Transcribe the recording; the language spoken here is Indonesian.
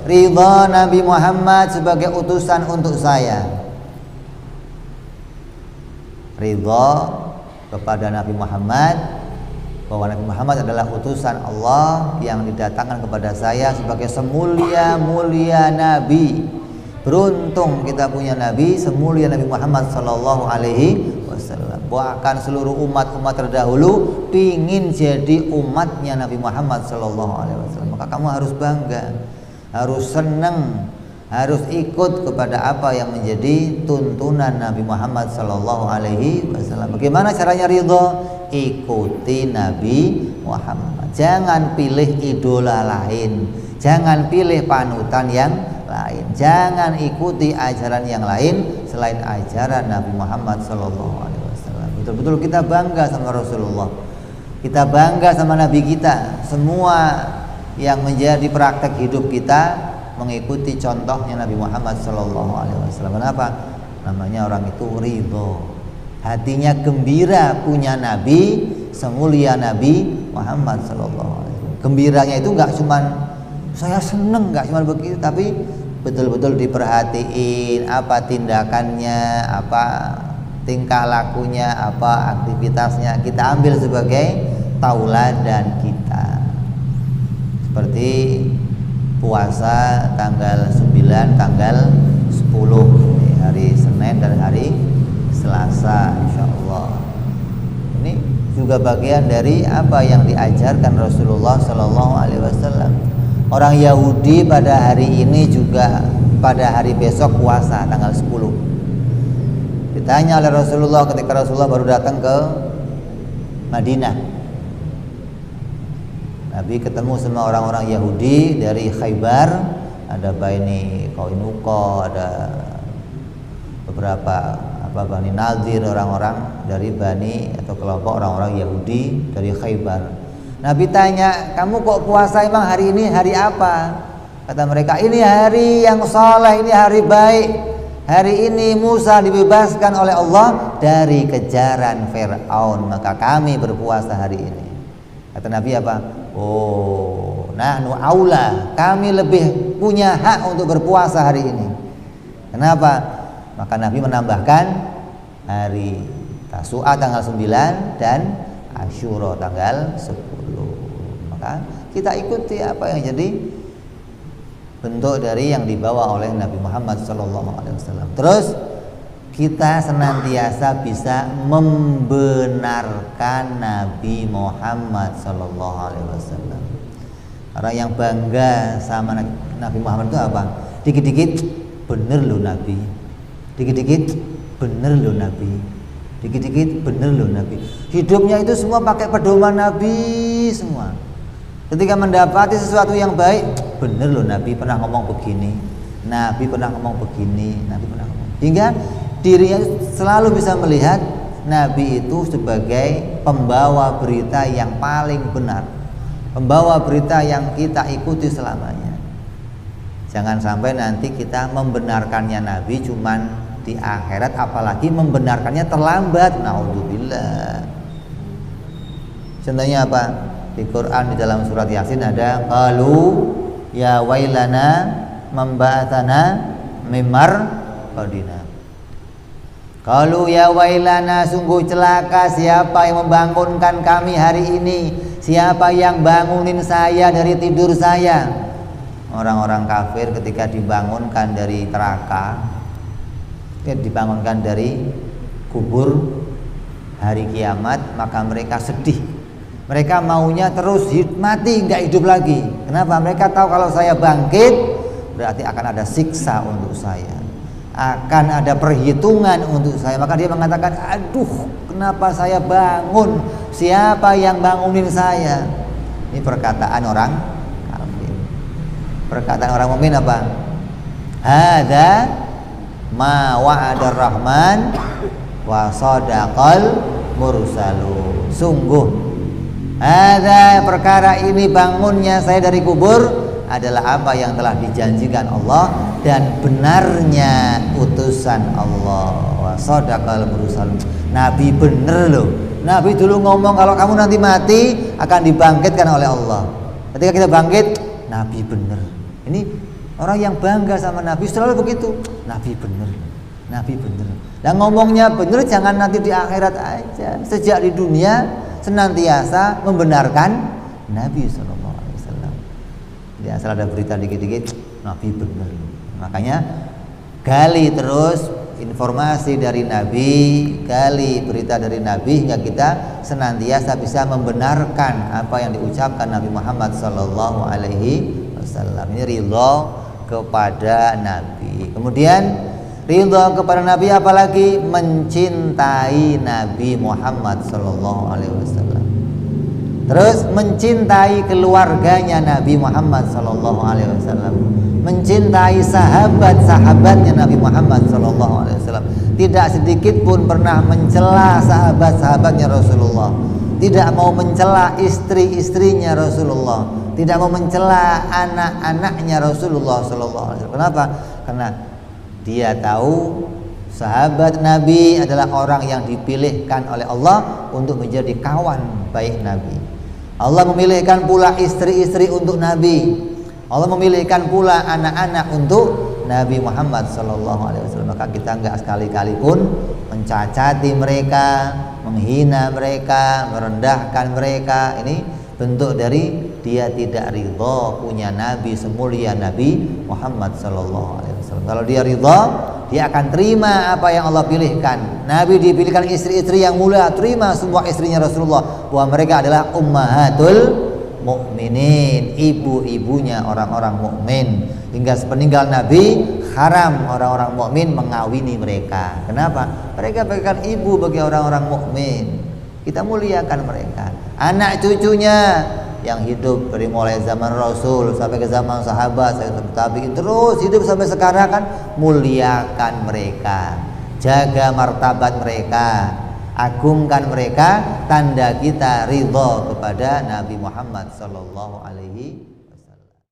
ridha Nabi Muhammad sebagai utusan untuk saya. Ridha kepada Nabi Muhammad, bahwa Nabi Muhammad adalah utusan Allah yang didatangkan kepada saya sebagai semulia-mulia Nabi. Beruntung kita punya Nabi semulia Nabi Muhammad sallallahu alaihi wasallam. Bahkan seluruh umat-umat terdahulu ingin jadi umatnya Nabi Muhammad sallallahu alaihi wasallam. Maka kamu harus bangga, harus senang, harus ikut kepada apa yang menjadi tuntunan Nabi Muhammad sallallahu alaihi wasallam. Bagaimana caranya ridha? Ikuti Nabi Muhammad. Jangan pilih idola lain, jangan pilih panutan yang lain, jangan ikuti ajaran yang lain selain ajaran Nabi Muhammad sallallahu alaihi wasallam. Betul-betul kita bangga sama Rasulullah, kita bangga sama Nabi kita. Semua yang menjadi praktek hidup kita mengikuti contohnya Nabi Muhammad sallallahu alaihi wasallam. Kenapa? Namanya orang itu ridho, hatinya gembira punya Nabi semulia Nabi Muhammad sallallahu alaihi wasallam. Gembiranya itu enggak cuman saya seneng, enggak cuma begitu, tapi betul-betul diperhatiin apa tindakannya, apa tingkah lakunya, apa aktivitasnya, kita ambil sebagai tauladan kita. Seperti puasa tanggal 9, tanggal 10, hari Senin dan hari Selasa insyaallah. Ini juga bagian dari apa yang diajarkan Rasulullah sallallahu alaihi wasallam. Orang Yahudi pada hari ini juga pada hari besok puasa tanggal 10. Ditanya oleh Rasulullah ketika Rasulullah baru datang ke Madinah. Nabi ketemu sama orang-orang Yahudi dari Khaybar, ada Bani Qainuqa, ada beberapa Bani Nadir, orang-orang dari Bani atau kelompok orang-orang Yahudi dari Khaybar. Nabi tanya, kamu kok puasa emang hari ini hari apa? Kata mereka, ini hari yang saleh, ini hari baik. Hari ini Musa dibebaskan oleh Allah dari kejaran Fir'aun, maka kami berpuasa hari ini. Kata Nabi apa? Oh, nahnu aula, kami lebih punya hak untuk berpuasa hari ini. Kenapa? Maka Nabi menambahkan hari Tasu'a tanggal 9 dan Asyura tanggal 10. Maka kita ikuti apa yang jadi bentuk dari yang dibawa oleh Nabi Muhammad SAW. Terus kita senantiasa bisa membenarkan Nabi Muhammad SAW. Orang yang bangga sama Nabi Muhammad itu apa? Dikit-dikit bener loh Nabi, dikit-dikit bener loh Nabi, dikit-dikit bener loh Nabi. Hidupnya itu semua pakai pedoman Nabi semua. Ketika mendapati sesuatu yang baik, bener loh Nabi pernah ngomong begini, Nabi pernah ngomong begini, Nabi pernah ngomong. Hingga dirinya selalu bisa melihat Nabi itu sebagai pembawa berita yang paling benar, pembawa berita yang kita ikuti selamanya. Jangan sampai nanti kita membenarkannya Nabi cuman di akhirat, apalagi membenarkannya terlambat. Naudzubillah. Contohnya apa? Di Quran di dalam surat Yasin ada qalu ya wailana memba'atsana mimar qadina. Qalu ya wailana, sungguh celaka siapa yang membangunkan kami hari ini, siapa yang bangunin saya dari tidur saya. Orang-orang kafir ketika dibangunkan dari neraka, dibangunkan dari kubur hari kiamat, maka mereka sedih. Mereka maunya terus mati, nggak hidup lagi. Kenapa? Mereka tahu kalau saya bangkit berarti akan ada siksa untuk saya, akan ada perhitungan untuk saya. Maka dia mengatakan, aduh, kenapa saya bangun? Siapa yang bangunin saya? Ini perkataan orang kafir. Perkataan orang mukmin apa? Hada ma wa'adar rahman wa sadaqal mursalun. Sungguh ada perkara ini, bangunnya saya dari kubur adalah apa yang telah dijanjikan Allah dan benarnya utusan Allah. Wa sadaqal mursalun. Nabi bener loh. Nabi dulu ngomong kalau kamu nanti mati akan dibangkitkan oleh Allah. Ketika kita bangkit, Nabi bener. Ini Orang yang bangga sama Nabi selalu begitu. Nabi bener, Nabi bener. Dan ngomongnya bener jangan nanti di akhirat aja. Sejak di dunia senantiasa membenarkan Nabi SAW. Ya, asal ada berita dikit-dikit Nabi bener. Makanya gali terus informasi dari Nabi, gali berita dari Nabi hingga kita senantiasa bisa membenarkan apa yang diucapkan Nabi Muhammad SAW. Ini ridho kepada Nabi. Kemudian ridho kepada Nabi apalagi mencintai Nabi Muhammad SAW. Terus mencintai keluarganya Nabi Muhammad SAW, mencintai sahabat-sahabatnya Nabi Muhammad SAW. Tidak sedikit pun pernah mencela sahabat-sahabatnya Rasulullah. Tidak mau mencela istri-istrinya Rasulullah. Tidak mau mencela anak-anaknya Rasulullah SAW. Kenapa? Karena dia tahu sahabat Nabi adalah orang yang dipilihkan oleh Allah untuk menjadi kawan baik Nabi. Allah memilihkan pula istri-istri untuk Nabi. Allah memilihkan pula anak-anak untuk Nabi Muhammad SAW. Maka kita enggak sekali-kali pun mencacati mereka, menghina mereka, merendahkan mereka. Ini bentuk dari dia tidak ridha punya Nabi semulia Nabi Muhammad SAW. Kalau dia ridha, dia akan terima apa yang Allah pilihkan. Nabi dipilihkan istri-istri yang mulia, terima semua istrinya Rasulullah, bahwa mereka adalah ummahatul mukminin, ibu-ibunya orang-orang mukmin. Hingga sepeninggal Nabi haram orang-orang mukmin mengawini mereka. Kenapa? Mereka bagaikan ibu bagi orang-orang mukmin. Kita muliakan mereka. Anak cucunya yang hidup dari mulai zaman Rasul sampai ke zaman sahabat, sampai tabi'in, terus hidup sampai sekarang kan, muliakan mereka, jaga martabat mereka, agungkan mereka. Tanda kita ridha kepada Nabi Muhammad sallallahu alaihi